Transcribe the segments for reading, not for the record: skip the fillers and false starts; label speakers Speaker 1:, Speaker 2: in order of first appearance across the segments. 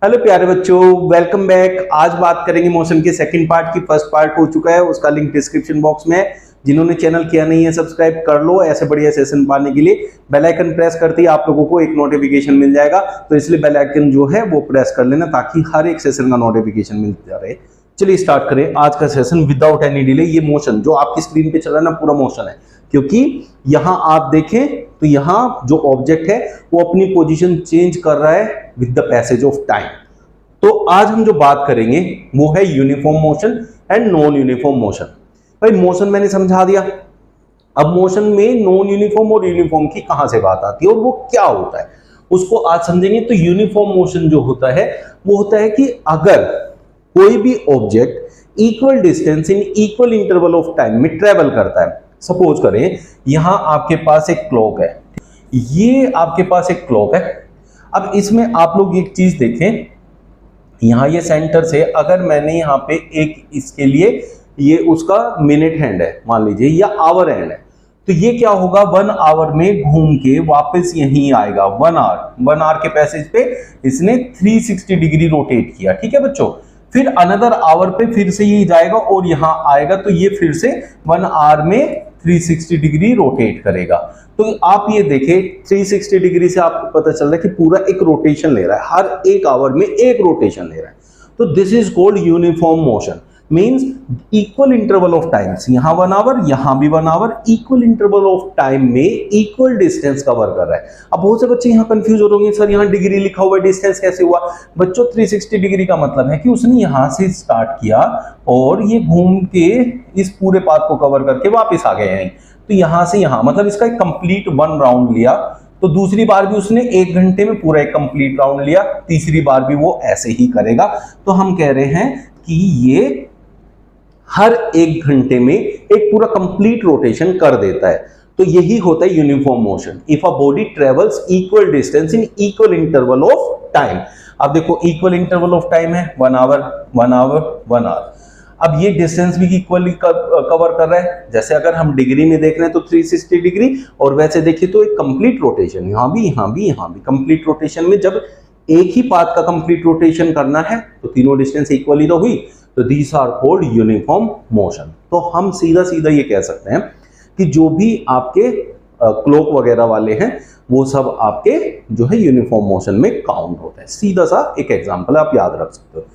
Speaker 1: Hello प्यारे बच्चों, welcome back. आज बात करेंगे मोशन के सेकंड पार्ट की। फर्स्ट पार्ट हो चुका है, उसका लिंक डिस्क्रिप्शन बॉक्स में है। जिन्होंने चैनल किया नहीं है सब्सक्राइब कर लो। ऐसे बढ़िया सेशन पाने के लिए बेल आइकन प्रेस करते ही आप लोगों को एक नोटिफिकेशन मिल जाएगा, तो इसलिए बेल आइकन जो है वो प्रेस कर लेना ताकि हर एक सेशन का नोटिफिकेशन मिलता रहे। चलिए स्टार्ट करें आज का सेशन विदाउट एनी डिले। ये मोशन जो आपकी स्क्रीन पे चल रहा है ना, पूरा मोशन है, क्योंकि यहां आप देखें तो यहां जो ऑब्जेक्ट है वो अपनी पोजीशन चेंज कर रहा है with the passage of time. तो आज हम जो बात करेंगे वो है uniform motion and non uniform motion. भाई मोशन मैंने समझा दिया, अब मोशन में नॉन यूनिफॉर्म और यूनिफॉर्म की कहां से बात आती है और वो क्या होता है उसको आज समझेंगे। तो यूनिफॉर्म मोशन जो होता है वो होता है कि अगर कोई भी object equal distance in equal interval of time में ट्रेवल करता है। सपोज करें यहां आपके पास एक क्लॉक है, ये आपके पास एक क्लॉक है। अब इसमें आप लोग एक चीज देखें, यहां ये सेंटर से अगर मैंने यहां पे एक इसके लिए ये उसका मिनट हैंड है मान लीजिए या आवर हैंड है, तो ये क्या होगा 1 आवर में घूम के वापस यहीं आएगा। 1 आवर के पैसेज पे इसने 360 डिग्री रोटेट किया, ठीक है बच्चों। फिर अनदर आवर पे फिर से ये जाएगा और यहां आएगा, तो ये फिर से 1 आवर में 360 डिग्री रोटेट करेगा। तो आप ये देखें 360 डिग्री से आपको पता चल रहा है कि पूरा एक रोटेशन ले रहा है, हर एक आवर में एक रोटेशन ले रहा है। तो this is called uniform motion, means equal interval of times. यहां 1 आवर, यहां भी 1 hour, equal interval of time में इक्वल डिस्टेंस कवर कर रहा है। अब बहुत से बच्चे यहां कंफ्यूज हो रहे हैं, सर यहां डिग्री लिखा हुआ है, डिस्टेंस कैसे हुआ? बच्चों 360 डिग्री का मतलब है कि उसने यहां से स्टार्ट किया और ये घूम के इस पूरे पाथ को कवर करके वापस आ गए हैं। तो यहां से यहां मतलब इसका एक कंप्लीट 1 राउंड लिया। तो दूसरी बार भी उसने 1 घंटे में पूरा एक कंप्लीट राउंड लिया, तीसरी बार भी वो ऐसे ही करेगा। तो हम कह रहे हैं कि ये हर 1 घंटे में एक पूरा कंप्लीट रोटेशन कर देता है। तो यही होता है uniform motion. If a body travels equal distance in equal interval of time. अब देखो इक्वल इंटरवल ऑफ टाइम है 1 आवर 1 आवर 1 आवर। अब ये डिस्टेंस भी इक्वली कवर कर रहा है। जैसे अगर हम डिग्री में देख रहे हैं तो 360 डिग्री, और वैसे देखिए तो एक कंप्लीट रोटेशन, यहां भी यहां भी यहां भी कंप्लीट रोटेशन में जब एक ही पाथ का कंप्लीट रोटेशन करना है तो तीनों डिस्टेंस इक्वली तो हुई। तो these are called uniform motion. तो हम सीधा सीधा ये कह सकते हैं कि जो भी आपके क्लॉक वगैरह वाले हैं वो सब आपके जो है यूनिफॉर्म मोशन में काउंट होते हैं। सीधा सा एक एग्जांपल आप याद रख सकते हो।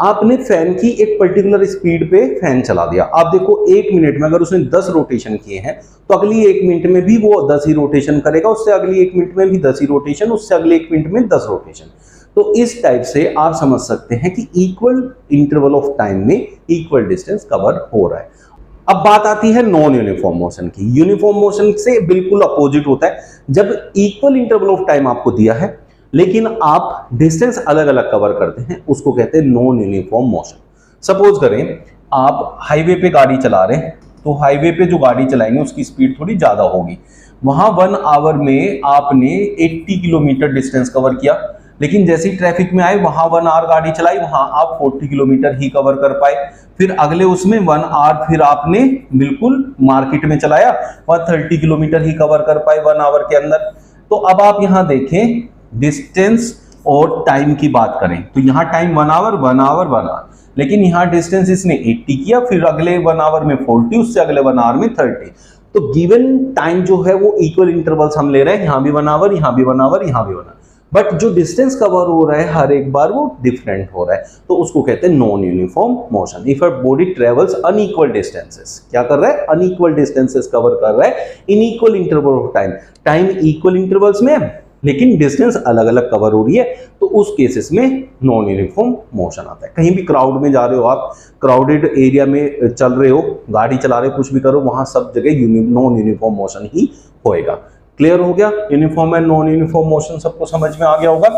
Speaker 1: आपने फैन की एक पर्टिकुलर स्पीड पे फैन चला दिया। आप देखो 1 मिनट में अगर उसने 10 रोटेशन किए हैं तो अगली 1 मिनट में भी वो 10 ही रोटेशन करेगा, उससे अगली 1 मिनट में भी 10 ही रोटेशन, उससे अगले 1 मिनट में 10 रोटेशन। तो इस टाइप से आप समझ सकते हैं कि इक्वल इंटरवल ऑफ टाइम में इक्वल डिस्टेंस कवर हो रहा है। अब बात आती है नॉन यूनिफॉर्म मोशन की। यूनिफॉर्म मोशन से बिल्कुल अपोजिट होता है। जब इक्वल इंटरवल ऑफ टाइम आपको दिया है लेकिन आप डिस्टेंस अलग अलग कवर करते हैं, उसको कहते हैं नॉन यूनिफॉर्म मोशन। सपोज करें आप हाईवे पे गाड़ी चला रहे हैं, तो हाईवे पे जो गाड़ी चलाएंगे उसकी स्पीड थोड़ी ज्यादा होगी। वहां 1 आवर में आपने 80 किलोमीटर डिस्टेंस कवर किया, लेकिन जैसे ही ट्रैफिक में आए वहां 1 आवर गाड़ी चलाई, वहां आप 40 किलोमीटर ही कवर कर पाए। फिर अगले उसमें 1 आवर फिर आपने बिल्कुल मार्केट में चलाया, वह 30 किलोमीटर ही कवर कर पाए 1 आवर के अंदर। तो अब आप यहां देखें डिस्टेंस और टाइम की बात करें तो यहां टाइम 1 आवर 1 आवर 1 आवर, लेकिन यहां डिस्टेंस इसने 80 किया, फिर अगले 1 आवर में 40, उससे अगले 1 आवर में 30। तो गिवन टाइम जो है वो इक्वल इंटरवल्स हम ले रहे हैं, यहां भी 1 आवर, यहां भी 1 आवर, यहां भी 1 आवर, बट जो डिस्टेंस कवर हो रहा है हर एक बार वो डिफरेंट हो रहा है। तो उसको कहते हैं non uniform motion. If a body travels unequal distances, क्या कर रहा है? अनइक्वल डिस्टेंसेस कवर कर रहा है in equal interval of time. Time equal intervals में लेकिन डिस्टेंस अलग अलग कवर हो रही है, तो उस केसेस में नॉन यूनिफॉर्म मोशन आता है। कहीं भी क्राउड में जा रहे हो आप, क्राउडेड एरिया में चल रहे हो, गाड़ी चला रहे हो, कुछ भी करो, वहां सब जगह नॉन यूनिफॉर्म मोशन ही होएगा। क्लियर हो गया? Uniform and non uniform motion सबको समझ में आ गया होगा।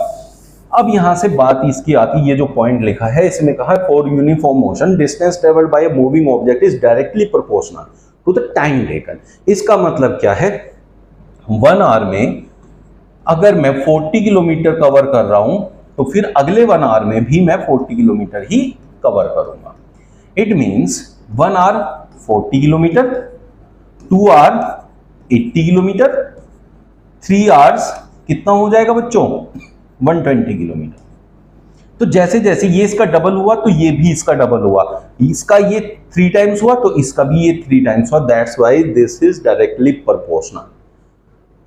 Speaker 1: अब यहां से बात इसकी आती, ये जो पॉइंट लिखा है इसमें कहा for uniform motion distance travelled by a moving object is directly proportional to the time taken. इसका मतलब क्या है? 1 आवर में अगर मैं 40 किलोमीटर कवर कर रहा हूं तो फिर अगले 1 आवर में भी मैं 40 किलोमीटर ही कवर करूंगा। It means 1 hour 40 kilometre, 2 hour 80 kilometre, 3 hours कितना हो जाएगा बच्चों? 120 किलोमीटर। तो जैसे जैसे ये इसका डबल हुआ तो ये भी इसका डबल हुआ, इसका ये 3 टाइम्स हुआ तो इसका भी ये 3 टाइम्स हुआ। That's why this is directly proportional,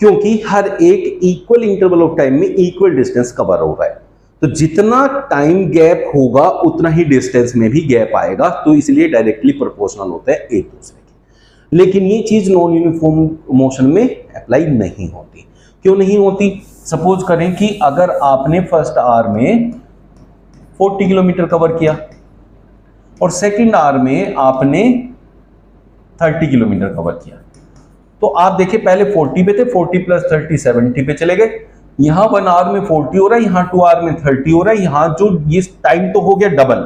Speaker 1: क्योंकि हर एक इक्वल इंटरवल ऑफ टाइम में इक्वल डिस्टेंस कवर हो रहा है। तो जितना टाइम गैप होगा उतना ही डिस्टेंस में भी गैप आएगा, तो इसलिए डायरेक्टली प्रोपोर्शनल होता है एक दूसरे के। लेकिन ये चीज नॉन यूनिफॉर्म मोशन में अप्लाई नहीं होती। क्यों नहीं होती? सपोज करें कि अगर आपने फर्स्ट आवर में 40 किलोमीटर कवर किया और सेकंड आवर में आपने 30 किलोमीटर कवर किया, तो आप देखिए पहले 40 पे थे, 40 प्लस 30 70 पे चले गए। यहां 1 आवर में 40 हो रहा है, यहां 2 आवर में 30 हो रहा है। यहां जो ये टाइम तो हो गया डबल,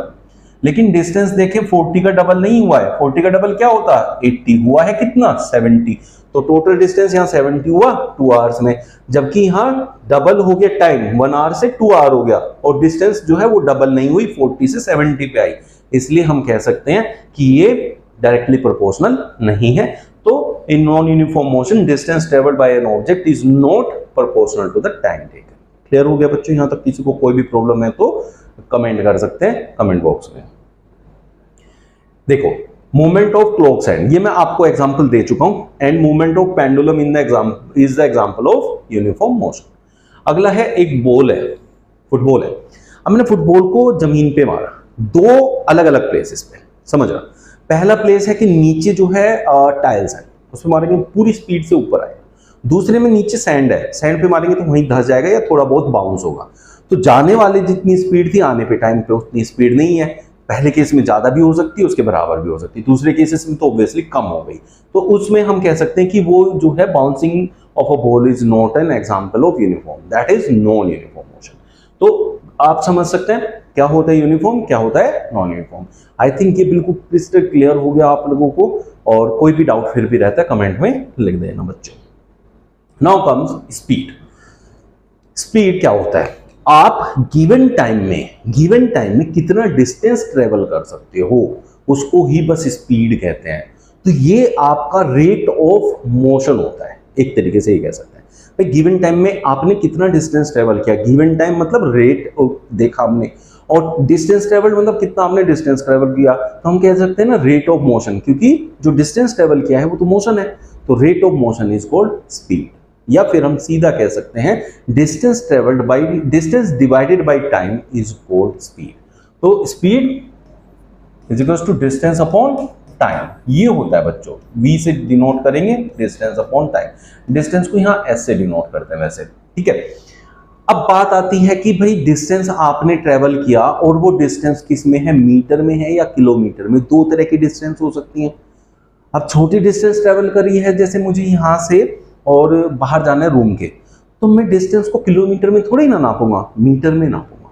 Speaker 1: लेकिन डिस्टेंस देखें 40 का डबल नहीं हुआ है। 40 का डबल क्या होता है? 80 हुआ है कितना? 70। तो टोटल डिस्टेंस यहां 70 हुआ 2 आवर्स में, जबकि यहां डबल हो गया टाइम, 1 आवर से 2 आवर हो गया और डिस्टेंस जो है वो डबल नहीं हुई, 40 से 70 पे आई। इसलिए हम कह सकते हैं कि ये डायरेक्टली प्रोपोर्शनल नहीं है। तो in non uniform motion distance travelled by an object is not proportional to the time taken. Clear हो गया बच्चों? यहां तक किसी को कोई भी प्रॉब्लम है तो कमेंट कर सकते हैं कमेंट बॉक्स में। देखो, मूवमेंट ऑफ क्लॉक्स हैंड, ये मैं आपको एग्जांपल दे चुका हूं, and movement of pendulum in the example is the example of uniform motion. अगला है एक बॉल है, फुटबॉल है। हमने फुटबॉल को जमीन पे मारा, 2 अलग अलग प्लेसेस पे, समझ रहा? पहला प्लेस है कि नीचे जो है टाइल्स है, उस पर मारेंगे पूरी स्पीड से ऊपर आएगा। दूसरे में नीचे सैंड है, सैंड पे मारेंगे तो वहीं धंस जाएगा या थोड़ा बहुत बाउंस होगा। तो जाने वाले जितनी स्पीड थी, आने पे टाइम पे उतनी स्पीड नहीं है। पहले केस में ज्यादा भी हो सकती है, उसके बराबर भी हो सकती है, दूसरे केसेस में तो ऑब्वियसली कम हो गई। तो उसमें हम कह सकते हैं कि वो जो है bouncing of a ball is not an example of uniform, that is non uniform motion. तो आप समझ सकते हैं क्या होता है यूनिफॉर्म, क्या होता है नॉन यूनिफॉर्म। आई थिंक ये बिल्कुल क्रिस्टल क्लियर हो गया आप लोगों को, और कोई भी डाउट फिर भी रहता है कमेंट में लिख देना बच्चों। Now comes speed. स्पीड क्या होता है? आप गिवन टाइम में कितना डिस्टेंस ट्रेवल कर सकते हो, उसको ही बस स्पीड कहते हैं। तो ये आपका रेट ऑफ मोशन होता है, एक तरीके से ये कह सकते हैं। भाई गिवन टाइम में आपने कितना डिस्टेंस ट्रेवल किया, गिवन टाइम मतलब रेट देखा हमने, और डिस्टेंस ट्रेवल मतलब कितना आपने डिस्टेंस ट्रेवल किया, तो हम कह सकते हैं ना रेट ऑफ मोशन, क्योंकि जो डिस्टेंस ट्रेवल किया है वो तो मोशन है। तो rate of motion is called speed, या फिर हम सीधा कह सकते हैं distance travelled by distance divided by time is called speed. तो speed is equal to distance upon time, ये होता है बच्चों। v से डिनोट करेंगे डिस्टेंस अपॉन टाइम, डिस्टेंस को यहाँ s से डिनोट करते हैं वैसे, ठीक है। अब बात आती है कि भाई डिस्टेंस आपने ट्रेवल किया और वो डिस्टेंस किस में है, मीटर में है या किलोमीटर में। 2 तरह की डिस्टेंस हो सकती है। अब छोटी डिस्टेंस ट्रेवल करी है, जैसे मुझे यहाँ से और बाहर जाना है रूम के, तो मैं डिस्टेंस को किलोमीटर में थोड़ी ना नापूंगा, मीटर में नापूंगा।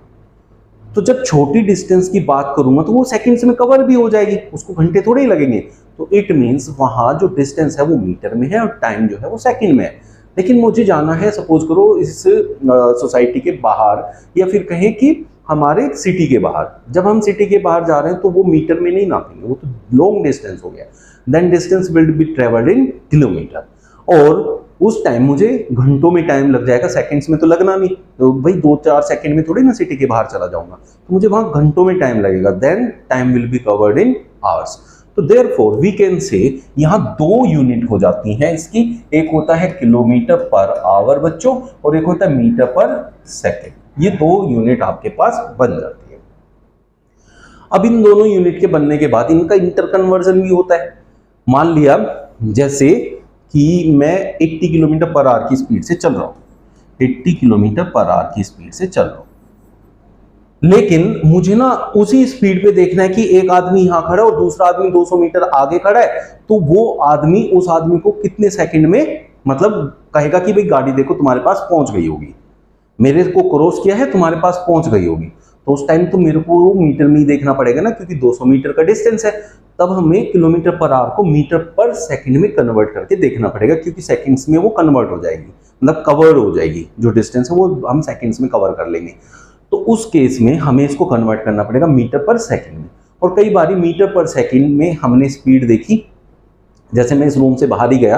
Speaker 1: तो जब छोटी डिस्टेंस की बात करूंगा तो वो सेकंड्स में कवर भी हो जाएगी, उसको घंटे थोड़े ही लगेंगे। तो इट मींस वहां जो डिस्टेंस है वो मीटर में है और टाइम जो है वो सेकंड में है। लेकिन मुझे जाना है, सपोज करो इस सोसाइटी के बाहर, या फिर कहें कि हमारे सिटी के बाहर। जब हम सिटी के बाहर जा रहे हैं तो वो मीटर में नहीं नापेंगे, वो तो लॉन्ग डिस्टेंस हो गया। Then distance will be travelled in kilometre, और उस टाइम मुझे घंटों में टाइम लग जाएगा, सेकंड्स में तो लगना नहीं। तो भाई 2-4 सेकंड में थोड़ी ना सिटी के बाहर चला जाऊंगा, तो मुझे वहां घंटों में टाइम लगेगा। Then time will be covered in hours. तो देयरफॉर वी कैन से यहाँ 2 यूनिट हो जाती हैं इसकी, एक होता है किलोमीटर पर आवर बच्चों, और एक होता है मीटर पर सेकेंड। ये 2 यूनिट आपके पास बन जाती है। अब इन दोनों यूनिट के बनने के बाद इनका इंटर कन्वर्जन भी होता है। मान लिया जैसे कि मैं 80 किलोमीटर पर आवर की स्पीड से चल रहा हूं, 80 किलोमीटर पर आवर की स्पीड से चल रहा हूं, लेकिन मुझे ना उसी स्पीड पे देखना है कि एक आदमी यहां खड़ा है और दूसरा आदमी 200 मीटर आगे खड़ा है, तो वो आदमी उस आदमी को कितने सेकंड में, मतलब कहेगा कि भाई गाड़ी देखो तुम्हारे पास पहुंच गई होगी, मेरे को क्रॉस किया है तुम्हारे पास पहुंच गई होगी। तो उस टाइम तो मेरे को मीटर में ही देखना पड़ेगा ना, क्योंकि 200 मीटर का डिस्टेंस है। तब हमें किलोमीटर पर आवर को मीटर पर सेकंड में कन्वर्ट करके देखना पड़ेगा, क्योंकि सेकंड्स में वो कन्वर्ट हो जाएगी, मतलब कवर्ड हो जाएगी। जो डिस्टेंस है वो हम सेकंड्स में कवर कर लेंगे। तो उस केस में हमें इसको कन्वर्ट करना पड़ेगा मीटर पर सेकंड में। और कई बार मीटर पर सेकंड में हमने स्पीड देखी, जैसे मैं इस रूम से बाहर ही गया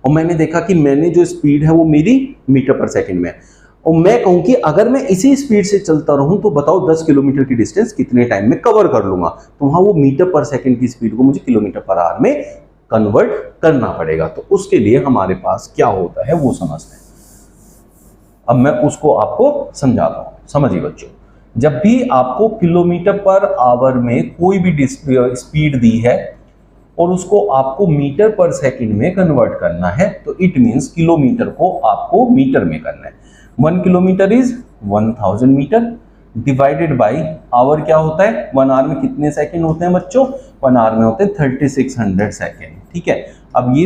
Speaker 1: और मैंने देखा कि मैंने जो स्पीड है वो मेरी मीटर पर सेकंड में है। और मैं कहूं कि अगर मैं इसी स्पीड से चलता रहूं तो बताओ 10 किलोमीटर की डिस्टेंस कितने टाइम में कवर कर लूंगा। तो वहां वो मीटर पर सेकंड की स्पीड को मुझे किलोमीटर पर आवर में कन्वर्ट करना पड़ेगा। तो उसके लिए हमारे पास क्या होता है वो समझते हैं। अब मैं उसको आपको समझाता हूं, समझिए बच्चों। जब भी आपको किलोमीटर पर आवर में कोई भी स्पीड दी है और उसको आपको मीटर पर सेकंड में कन्वर्ट करना है, तो इट मींस किलोमीटर को आपको मीटर में करना है। 1 kilometre is 1000 metre divided by hour क्या होता है, 1 आवर में कितने सेकंड होते हैं बच्चों, 1 आवर में होते हैं 3600 सेकंड। ठीक है, अब ये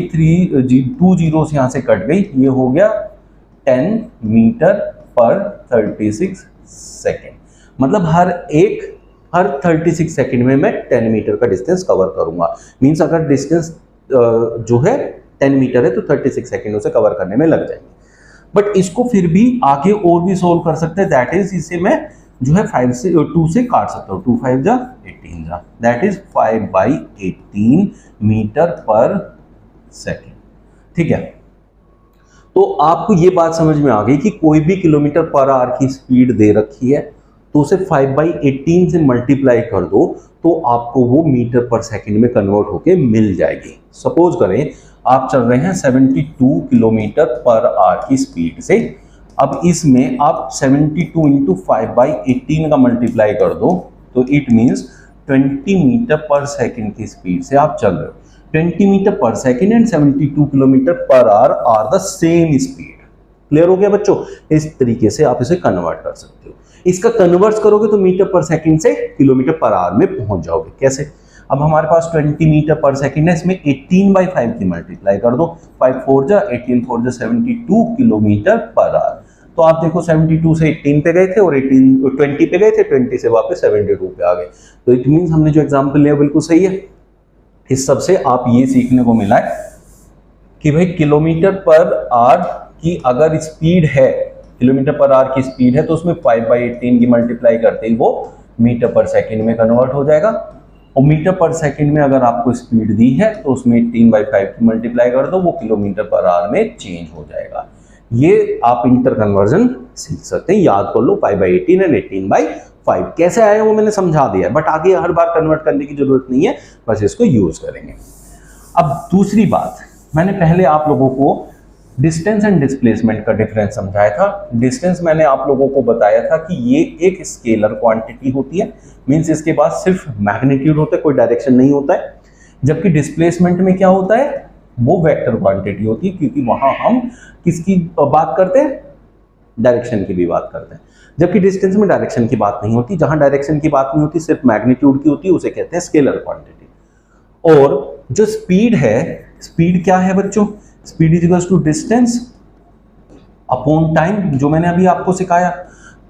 Speaker 1: 2 जीरो से यहां से कट गई, ये हो गया 10 मीटर पर 36 सेकंड। मतलब हर 36 सेकंड में मैं 10 मीटर का डिस्टेंस कवर करूंगा। मींस अगर डिस्टेंस जो है 10 मीटर है तो 36 सेकंड उसे कवर करने में लग जाएंगे। बट इसको फिर भी आगे और भी सोल्व कर सकते हैं। दैट इज इसे मैं जो है 2 से काट सकता हूँ। 2 5 जा 18 जा, दैट इज 5/18 मीटर पर सेकेंड। ठीक है, तो आपको ये बात समझ में आ गई कि कोई भी किलोमीटर पर आवर की स्पीड दे रखी है तो उसे 5/18 से मल्टीप्लाई कर दो तो आपको वो मीटर पर सेकंड में कन्वर्ट होके मिल जाएगी। सपोज करें आप चल रहे हैं 72 किलोमीटर पर आवर की स्पीड से। अब इसमें आप 72 इंटू 5/18 का मल्टीप्लाई कर दो तो it means 20 metre per second की स्पीड से आप चल रहे हो। 20 metre per second and 72 kilometre per hour are the same speed. Clear हो गया बच्चों? इस तरीके से आप इसे कन्वर्ट कर सकते हो। इसका कन्वर्ट करोगे तो मीटर पर सेकंड से किलोमीटर पर आवर में पहुंच जाओगे। कैसे? अब हमारे पास 20 मीटर पर सेकंड है, इसमें 18/5 की मल्टीप्लाई कर दो। 5 4 जा 18 4 जा 72 किलोमीटर पर आवर। तो आप देखो 72 से 18 पे गए थे और 20 पे गए थे, 20 से वापस 72 पे आ गए। तो इट मीन्स हमने जो एग्जाम्पल लिया बिल्कुल सही है। इस सब से आप ये सीखने को मिला है कि भाई किलोमीटर पर आवर की अगर स्पीड है, किलोमीटर पर आवर की स्पीड है तो उसमें 5/18 की मल्टीप्लाई करते ही वो मीटर पर सेकंड में कन्वर्ट हो जाएगा। और मीटर पर सेकंड में अगर आपको स्पीड दी है तो उसमें 18/5 की मल्टीप्लाई कर दो, वो किलोमीटर पर आवर में चेंज हो जाएगा। ये आप इंटर कन्वर्जन सीख सकते हैं। याद कर लो 5/18 एंड 18/5 कैसे आया वो मैंने समझा दिया, बट आगे हर बार कन्वर्ट करने की जरूरत नहीं है, बस इसको यूज करेंगे। अब दूसरी बात, मैंने पहले आप लोगों को डिस्टेंस एंड डिस्प्लेसमेंट का डिफरेंस समझाया था। डिस्टेंस मैंने आप लोगों को बताया था कि ये एक स्केलर क्वांटिटी होती है, मींस इसके पास सिर्फ मैग्नीट्यूड होता है, कोई डायरेक्शन नहीं होता है। जबकि डिस्प्लेसमेंट में क्या होता है, वो वेक्टर क्वांटिटी होती है, क्योंकि वहां हम किसकी बात करते हैं, डायरेक्शन की भी बात करते हैं। जबकि डिस्टेंस में डायरेक्शन की बात नहीं होती। जहां डायरेक्शन की बात नहीं होती, सिर्फ मैग्नीट्यूड की होती है, उसे कहते हैं स्केलर क्वांटिटी। और जो स्पीड है, स्पीड क्या है बच्चों, speed is equals to distance upon time, जो मैंने अभी आपको सिखाया।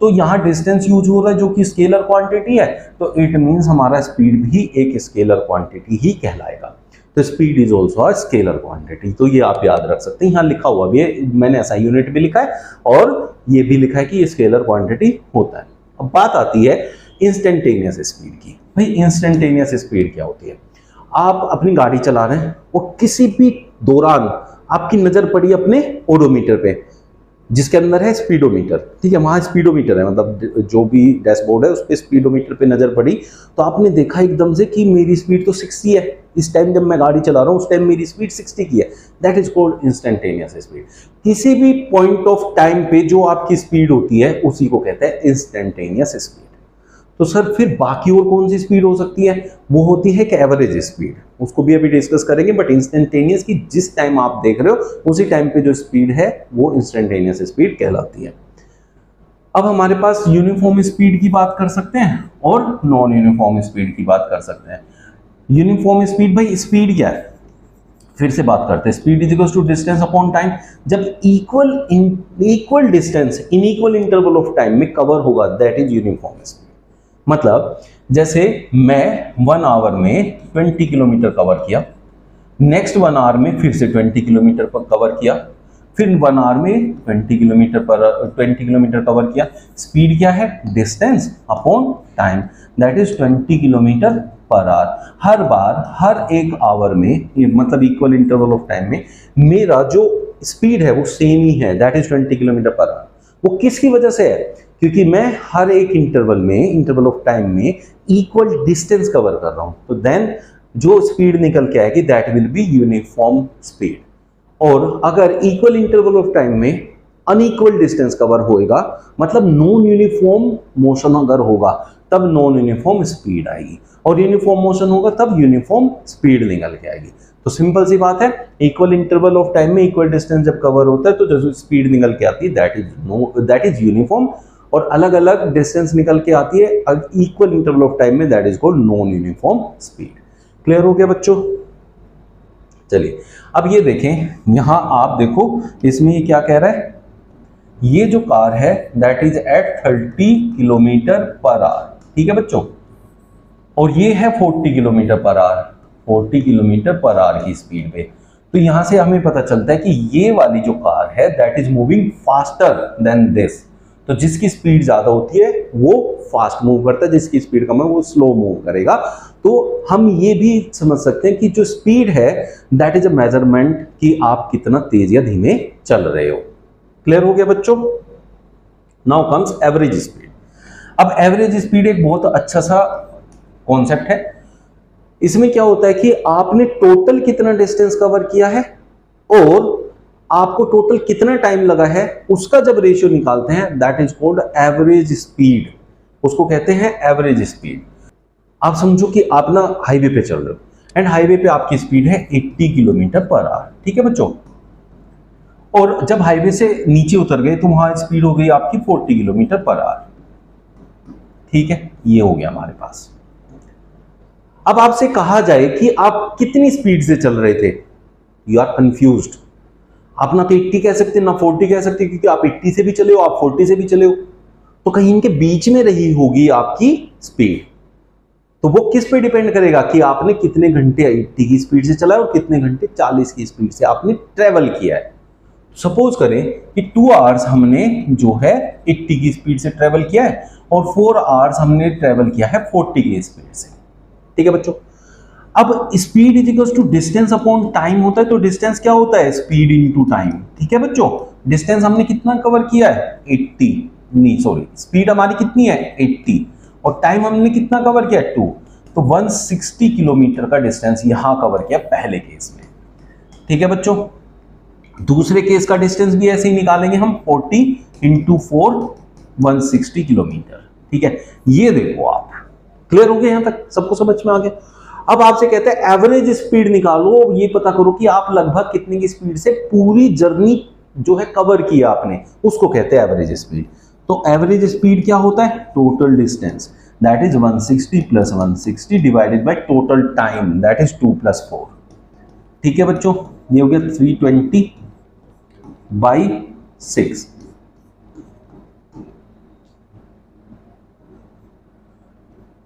Speaker 1: तो यहाँ डिस्टेंस यूज हो रहा है जो कि स्केलर क्वांटिटी है, तो इट मींस हमारा स्पीड भी एक स्केलर क्वांटिटी ही कहलाएगा। तो speed is also a scalar quantity. तो ये आप याद रख सकते हैं, यहाँ लिखा हुआ भी है, मैंने ऐसा यूनिट भी लिखा है और ये भी लिखा है कि ये स्केलर क्वांटिटी होता है। अब बात आती है इंस्टेंटेनियस स्पीड की। भाई इंस्टेंटेनियस स्पीड क्या होती है? आप अपनी गाड़ी चला रहे हैं और किसी भी दौरान आपकी नजर पड़ी अपने ओडोमीटर पे, जिसके अंदर है स्पीडोमीटर। ठीक है, वहां स्पीडोमीटर है, मतलब जो भी डैशबोर्ड है उस पर स्पीडोमीटर पे नजर पड़ी, तो आपने देखा एकदम से कि मेरी स्पीड तो 60 है। इस टाइम जब मैं गाड़ी चला रहा हूं उस टाइम मेरी स्पीड 60 की है। That is called instantaneous speed. किसी भी पॉइंट ऑफ टाइम पे जो आपकी स्पीड होती है उसी को कहते हैं इंस्टेंटेनियस स्पीड। तो सर फिर बाकी और कौन सी स्पीड हो सकती है? वो होती है कि एवरेज स्पीड, उसको भी अभी डिस्कस करेंगे। बट इंस्टेंटेनियस की जिस टाइम आप देख रहे हो उसी टाइम पे जो स्पीड है वो इंस्टेंटेनियस स्पीड कहलाती है। अब हमारे पास यूनिफॉर्म स्पीड की बात कर सकते हैं और नॉन यूनिफॉर्म स्पीड की बात कर सकते हैं। यूनिफॉर्म स्पीड, भाई स्पीड क्या है, फिर से बात करते हैं। Speed is equal to distance upon time. जब equal distance in equal interval of time में कवर होगा, दैट इज यूनिफॉर्म स्पीड। मतलब जैसे मैं 1 आवर में 20 किलोमीटर कवर किया, नेक्स्ट 1 आवर में फिर से 20 किलोमीटर पर कवर किया, फिर 1 आवर में 20 किलोमीटर कवर किया। स्पीड क्या है? Distance upon time, that is 20 kilometre per hour. हर बार हर एक आवर में, मतलब इक्वल इंटरवल ऑफ टाइम में मेरा जो स्पीड है वो सेम ही है, that is 20 kilometre per our. वो किसकी वजह से है? क्योंकि मैं हर एक इंटरवल ऑफ टाइम में इक्वल डिस्टेंस कवर कर रहा हूं, तो देन जो स्पीड निकल के आएगी that will be uniform speed. और अगर इक्वल इंटरवल ऑफ टाइम में अनइक्वल डिस्टेंस कवर होएगा, मतलब नॉन यूनिफॉर्म मोशन अगर होगा तब नॉन यूनिफॉर्म स्पीड आएगी, और यूनिफॉर्म मोशन होगा तब यूनिफॉर्म स्पीड निकल के आएगी। तो सिंपल सी बात है, इक्वल इंटरवल ऑफ टाइम में इक्वल डिस्टेंस जब कवर होता है तो जो स्पीड निकल के आती है दैट इज यूनिफॉर्म, और अलग अलग डिस्टेंस निकल के आती है इक्वल इंटरवल ऑफ टाइम में, that is called non uniform speed. Clear हो गया बच्चों? चलिए अब ये देखें, यहां आप देखो इसमें ये क्या कह रहा है, ये जो कार है that is at 30 kilometre per hour, ठीक है बच्चों, और ये है 40 kilometre per hour, 40 kilometre per hour की स्पीड पे। तो यहां से हमें पता चलता है कि ये वाली जो कार है that is moving faster than this. तो जिसकी स्पीड ज्यादा होती है वो फास्ट मूव करता है, जिसकी स्पीड कम है वो स्लो मूव करेगा। तो हम ये भी समझ सकते हैं कि जो स्पीड है दैट इज अ मेजरमेंट कि आप कितना तेज या धीमे चल रहे हो। क्लियर हो गया बच्चों? Now comes average speed. अब एवरेज स्पीड एक बहुत अच्छा सा कॉन्सेप्ट है। इसमें क्या होता है कि आपने टोटल कितना डिस्टेंस कवर किया है और आपको टोटल कितना टाइम लगा है, उसका जब रेशियो निकालते हैं that is called average speed. उसको कहते हैं एवरेज स्पीड। आप समझो कि आप ना हाईवे पे चल रहे हो एंड हाईवे पे आपकी स्पीड है 80 किलोमीटर पर आवर, ठीक है बच्चों, और जब हाईवे से नीचे उतर गए तो वहां स्पीड हो गई आपकी 40 किलोमीटर पर आवर, ठीक है, ये हो गया हमारे पास। अब आपसे कहा जाए कि आप कितनी स्पीड से चल रहे थे, यू आर कंफ्यूज्ड। आप ना तो 80 कह सकते ना 40 कह सकते, क्योंकि आप 80 से भी चले हो, आप 40 से भी चले हो, तो कहीं इनके बीच में रही होगी आपकी स्पीड। तो वो किस पे डिपेंड करेगा कि आपने कितने घंटे 80 की स्पीड से चला है और कितने घंटे 40 की स्पीड से आपने ट्रेवल किया है। सपोज करें कि 2 आवर्स हमने जो है 80 की स्पीड से ट्रेवल किया है और 4 आवर्स हमने ट्रेवल किया है 40 की स्पीड से, ठीक है बच्चों। अब speed is equal to distance upon time होता है, तो डिस्टेंस क्या होता है? स्पीड इनटू टाइम, ठीक है बच्चों। डिस्टेंस हमने कितना कवर किया है? 80, नहीं सॉरी, स्पीड हमारी कितनी है? 80, और टाइम हमने कितना कवर किया? 2, तो 160 किलोमीटर का डिस्टेंस यहां कवर किया पहले केस में, ठीक है बच्चों। दूसरे केस का डिस्टेंस भी ऐसे ही निकालेंगे हम, 40 इंटू 4, 160 किलोमीटर, ठीक है। ये देखो आप, क्लियर हो गया? यहां तक सबको समझ में आ गया? अब आपसे कहते हैं एवरेज स्पीड निकालो, ये पता करो कि आप लगभग कितने की स्पीड से पूरी जर्नी जो है कवर किया आपने, उसको कहते हैं एवरेज स्पीड। तो एवरेज स्पीड क्या होता है? Total distance, that is 160 plus 160 divided by total time, that is 2 plus 4, ठीक है बच्चों। ये हो गया 320 बाई 6,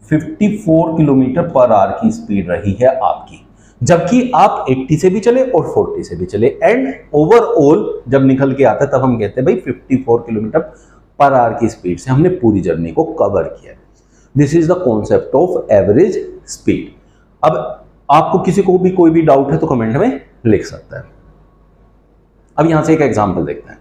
Speaker 1: (54 किलोमीटर पर आवर की स्पीड रही है आपकी, जबकि आप 80 से भी चले और 40 से भी चले, एंड ओवरऑल जब निकल के आता है तब हम कहते हैं भाई 54 किलोमीटर पर आवर की स्पीड से हमने पूरी जर्नी को कवर किया। This is the concept of average speed. अब आपको किसी को भी कोई भी डाउट है तो कमेंट में लिख सकता है। अब यहां से एक एग्जांपल देखते हैं।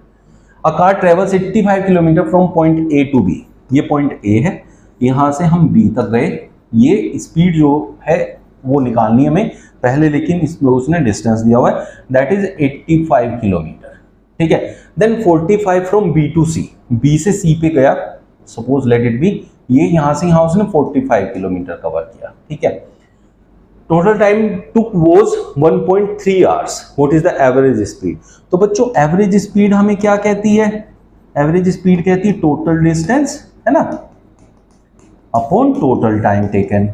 Speaker 1: A car travels 85 kilometre from point A to B. ये पॉइंट ए है, यहां से हम बी तक गए। ये स्पीड जो है वो निकालनी है हमें पहले, लेकिन इसमें उसने डिस्टेंस दिया हुआ है दैट इज 85 किलोमीटर, ठीक है। Then 45 from B to C, B से सी पे गया, सपोज लेट इट बी, ये यहां से यहां उसने 45 किलोमीटर कवर किया, ठीक है। Total time took was 1.3 hours. What is the average speed? तो बच्चों एवरेज स्पीड हमें क्या कहती है? एवरेज स्पीड कहती है टोटल डिस्टेंस, है ना, अपॉन टोटल टाइम टेकन।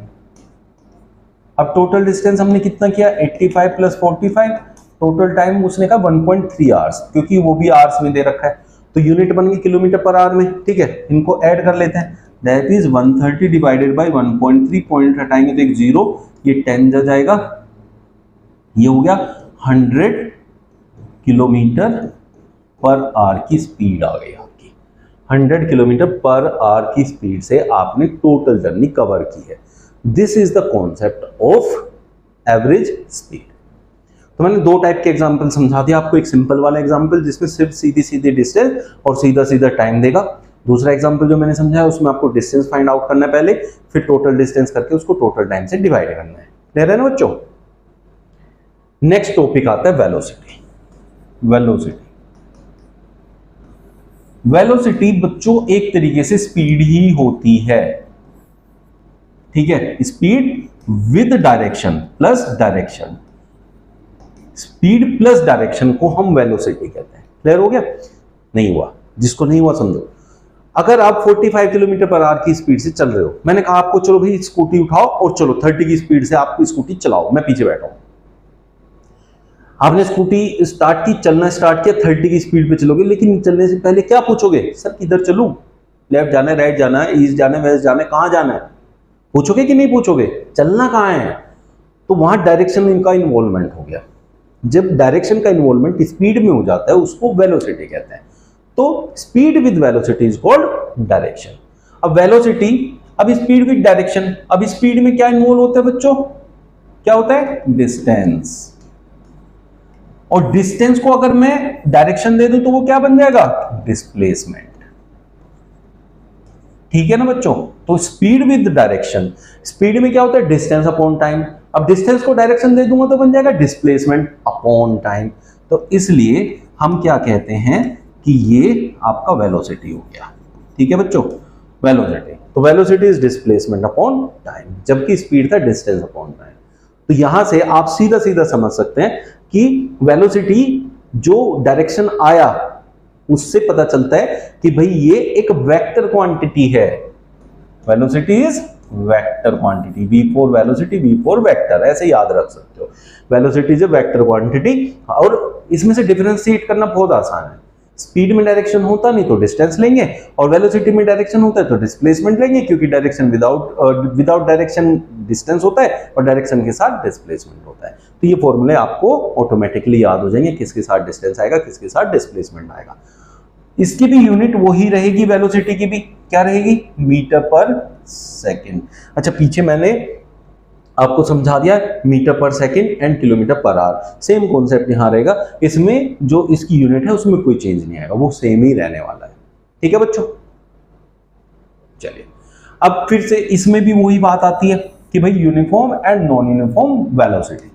Speaker 1: अब टोटल डिस्टेंस हमने कितना किया? 85 प्लस 45, टोटल टाइम उसने कहा 1.3 आवर्स, क्योंकि वो भी आवर्स में दे रखा है, तो यूनिट बन गई किलोमीटर पर आवर में, ठीक है। इनको ऐड कर लेते हैं, that is 130 divided by 1.3, point हटाएंगे तो एक 0, ये 10 जा जाएगा, ये हो गया 100 किलोमीटर पर आवर की स्पीड आ गई आपकी। 100 किलोमीटर पर आवर की स्पीड से आपने टोटल जर्नी कवर की है। This is the concept of average speed. तो मैंने दो टाइप के एग्जांपल समझा दिया आपको, एक सिंपल वाला एग्जांपल जिसमें सिर्फ सीधी सीधी डिस्टेंस और सीधा सीधा टाइम देगा। दूसरा एग्जांपल जो मैंने समझाया उसमें आपको डिस्टेंस फाइंड आउट करना है पहले, फिर टोटल डिस्टेंस करके उसको टोटल टाइम से डिवाइड करना है। क्लियर है ना बच्चों? नेक्स्ट टॉपिक आता है वेलोसिटी। वेलोसिटी बच्चों एक तरीके से स्पीड ही होती है, ठीक है, speed with direction plus direction. Speed plus direction को हम वेलोसिटी कहते हैं। क्लियर हो गया? नहीं हुआ? जिसको नहीं हुआ समझो, अगर आप 45 किलोमीटर पर आवर की स्पीड से चल रहे हो, मैंने कहा आपको चलो भाई स्कूटी उठाओ और चलो 30 की स्पीड से आप स्कूटी चलाओ, मैं पीछे बैठा हूं। आपने स्कूटी स्टार्ट की, चलना स्टार्ट किया, 30 की स्पीड पे चलोगे, लेकिन चलने से पहले क्या पूछोगे? सर किधर चलूं? लेफ्ट जाना है, राइट जाना है, ईस्ट जाना है, वेस्ट जाना है, कहां जाना है? पूछोगे कि नहीं पूछोगे? चलना कहां है? तो वहां डायरेक्शन इनका इन्वॉल्वमेंट हो गया। जब डायरेक्शन का इन्वॉल्वमेंट स्पीड में हो जाता है उसको वेलोसिटी कहते हैं। तो speed with velocity is called direction. अब वेलोसिटी, अब स्पीड विद डायरेक्शन, अब स्पीड में क्या इन्वॉल्व होता है बच्चों? क्या होता है? डिस्टेंस। और डिस्टेंस को अगर मैं डायरेक्शन दे दूं तो वो क्या बन जाएगा? डिस्प्लेसमेंट। ठीक है ना बच्चों? तो स्पीड विद डायरेक्शन, स्पीड में क्या होता है? Distance upon time. अब डिस्टेंस को डायरेक्शन दे दूंगा तो बन जाएगा डिस्प्लेसमेंट अपॉन टाइम। तो इसलिए हम क्या कहते हैं कि ये आपका वेलोसिटी हो गया। ठीक है बच्चों? वेलोसिटी, तो velocity is displacement upon time, जबकि स्पीड था डिस्टेंस अपॉन टाइम। तो यहां से आप सीधा सीधा समझ सकते हैं कि वेलोसिटी जो डायरेक्शन आया उससे पता चलता है कि भाई ये एक वेक्टर क्वांटिटी है। Velocity is vector quantity, V for velocity, V for vector, ऐसे याद रख सकते हो। Velocity is a vector quantity. और इसमें से डिफरेंशिएट करना बहुत आसान है। स्पीड में डायरेक्शन होता नहीं तो डिस्टेंस लेंगे, और वेलोसिटी में डायरेक्शन होता है तो डिस्प्लेसमेंट लेंगे, क्योंकि डायरेक्शन विदाउट डायरेक्शन डिस्टेंस होता है और डायरेक्शन के साथ डिस्प्लेसमेंट होता है। तो ये फॉर्मूले आपको ऑटोमेटिकली याद हो जाएंगे, किसके साथ डिस्टेंस आएगा, किसके साथ डिस्प्लेसमेंट आएगा। इसकी भी यूनिट वही रहेगी, वेलोसिटी की भी क्या रहेगी? मीटर पर सेकेंड। अच्छा, पीछे मैंने आपको समझा दिया मीटर पर second and kilometre per our, same concept यहां रहेगा। इसमें जो इसकी यूनिट है उसमें कोई चेंज नहीं आएगा, वो सेम ही रहने वाला है। ठीक है बच्चों? चलिए, अब फिर से इसमें भी वही बात आती है कि भाई uniform and non uniform velocity.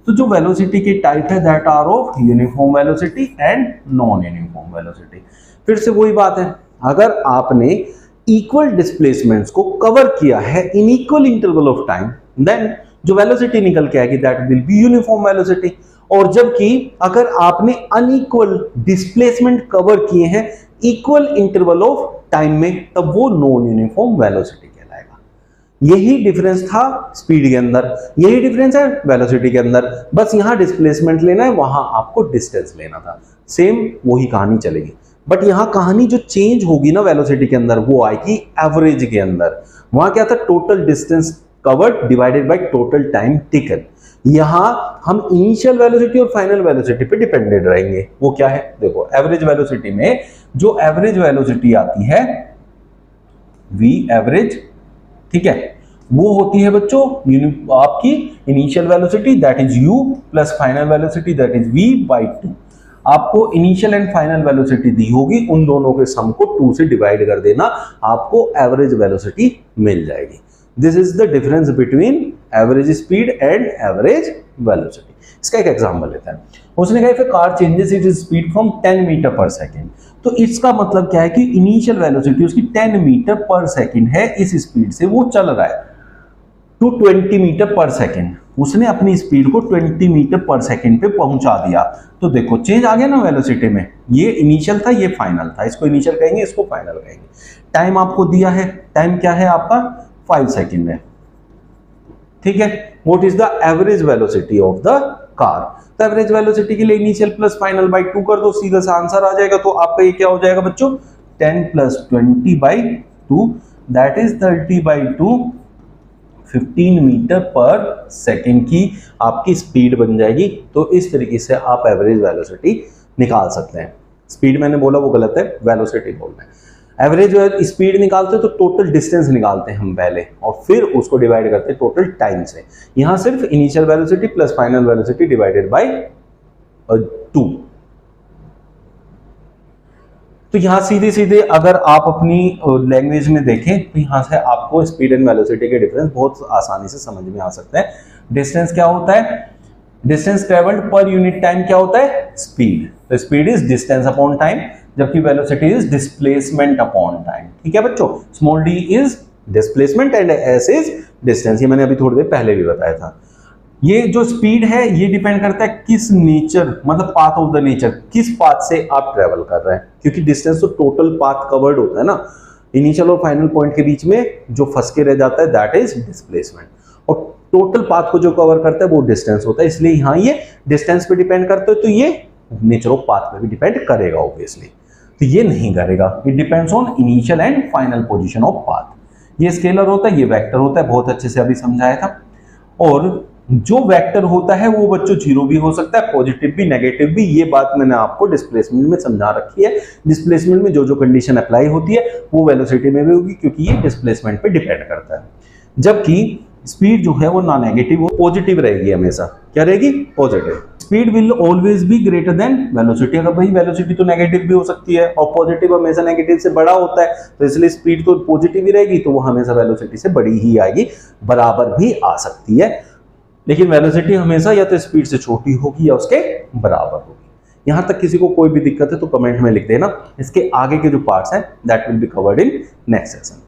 Speaker 1: तो जो वेलोसिटी के टाइप है that are of uniform velocity and non uniform velocity. फिर से वही बात है, अगर आपने इक्वल डिस्प्लेसमेंट्स को कवर किया है in equal interval of time, then जो वेलोसिटी निकल के आएगी that will be uniform velocity. और जबकि अगर आपने अनइक्वल डिस्प्लेसमेंट कवर किए हैं इक्वल इंटरवल ऑफ टाइम में, तब वो नॉन यूनिफॉर्म वेलोसिटी कहलाएगा। यही डिफरेंस था स्पीड के अंदर, यही डिफरेंस है वेलोसिटी के अंदर। बस यहां डिस्प्लेसमेंट लेना है, वहां आपको डिस्टेंस लेना था। सेम वही कहानी चलेगी, बट यहां कहानी जो चेंज होगी ना वेलोसिटी के अंदर, वो आएगी एवरेज के अंदर। वहां क्या था? Total distance covered divided by total time taken. यहां हम इनिशियल वेलोसिटी और फाइनल वेलोसिटी पे डिपेंडेंट रहेंगे। वो क्या है? देखो, एवरेज वेलोसिटी में जो एवरेज वेलोसिटी आती है v एवरेज, ठीक है, वो होती है बच्चों आपकी initial velocity that is u plus final velocity that is v by 2। आपको इनिशियल एंड फाइनल वेलोसिटी दी होगी, उन दोनों के सम को 2 से डिवाइड कर देना, आपको एवरेज वेलोसिटी मिल जाएगी। This is the difference between average speed and average velocity. इसका एक एग्जांपल लेते हैं। उसने कहा if a car changes its speed from 10 metre per second, तो इसका मतलब क्या है कि इनिशियल वेलोसिटी उसकी 10 मीटर पर सेकंड है, इस स्पीड से वो चल रहा है टू 20 मीटर पर सेकंड। उसने अपनी स्पीड को 20 मीटर पर सेकंड पे पहुंचा दिया। तो देखो चेंज आ गया ना वेलोसिटी में, ये इनिशियल था, ये फाइनल था, इसको इनिशियल कहेंगे, इसको फाइनल कहेंगे। टाइम आपको दिया है, टाइम क्या है आपका? 5 सेकंड है। ठीक है, what is the average velocity of the car? तो एवरेज वेलोसिटी के लिए इनिशियल प्लस फाइनल बाई 2 कर दो, सीधा सा आंसर आ जाएगा। तो आपका ये क्या हो जाएगा बच्चों? 10 plus 20 by 2 that is 30 by 2, 15 metre per second की आपकी स्पीड बन जाएगी। तो इस तरीके से आप एवरेज वेलोसिटी निकाल सकते हैं। स्पीड मैंने बोला वो गलत है, वेलोसिटी बोलना है। एवरेज स्पीड निकालते हैं तो टोटल डिस्टेंस निकालते हैं हम पहले और फिर उसको डिवाइड करते हैं टोटल टाइम से। यहां सिर्फ initial velocity plus final velocity divided by 2। तो यहां सीधे सीधे अगर आप अपनी लैंग्वेज में देखें तो यहां से आपको स्पीड एंड वेलोसिटी के डिफरेंस बहुत आसानी से समझ में आ सकता है। डिस्टेंस क्या होता है? Distance travelled per unit time क्या होता है? स्पीड। तो speed is distance upon time, जबकि velocity is displacement upon time. ठीक है बच्चों, small D is displacement and S is distance. ये मैंने अभी थोड़ी देर पहले भी बताया था। ये जो स्पीड है ये डिपेंड करता है किस नेचर, मतलब पाथ ऑफ द नेचर, किस पाथ से आप ट्रेवल कर रहे हैं, क्योंकि डिस्टेंस तो टोटल पाथ कवर्ड होता है ना। इनिशियल और फाइनल पॉइंट के बीच में जो फंस के रह जाता है दैट इज डिस्प्लेसमेंट, और टोटल पाथ को जो कवर करता है वो डिस्टेंस होता है। इसलिए यहाँ ये डिस्टेंस पे डिपेंड करता है, तो ये नेचर ऑफ पाथ पे भी डिपेंड करेगा ऑब्वियसली। तो ये नहीं करेगा, it depends on initial and final position of path. ये स्केलर होता है, ये वेक्टर होता है, बहुत अच्छे से अभी समझाया था। और जो वेक्टर होता है वो बच्चों जीरो भी हो सकता है, पॉजिटिव भी, नेगेटिव भी। ये बात मैंने आपको डिस्प्लेसमेंट में समझा रखी है। डिस्प्लेसमेंट में जो जो कंडीशन अप्लाई होती है वो वेलोसिटी में भी होगी, क्योंकि ये डिस्प्लेसमेंट पे डिपेंड करता है। जबकि स्पीड जो है वो ना नेगेटिव हो, पॉजिटिव रहेगी हमेशा। क्या रहेगी? Positive. Speed will always be greater than velocity. अगर भाई वेलोसिटी तो नेगेटिव भी हो सकती है और पॉजिटिव हमेशा नेगेटिव से बड़ा होता है, तो इसलिए स्पीड तो पॉजिटिव ही रहेगी, तो वो हमेशा वेलोसिटी से बड़ी ही आएगी, बराबर भी आ सकती है। लेकिन वेलोसिटी हमेशा या तो स्पीड से छोटी होगी या उसके बराबर होगी। यहां तक किसी को कोई भी दिक्कत है तो कमेंट में लिख देना। इसके आगे के जो पार्ट्स हैं that will be covered in next session.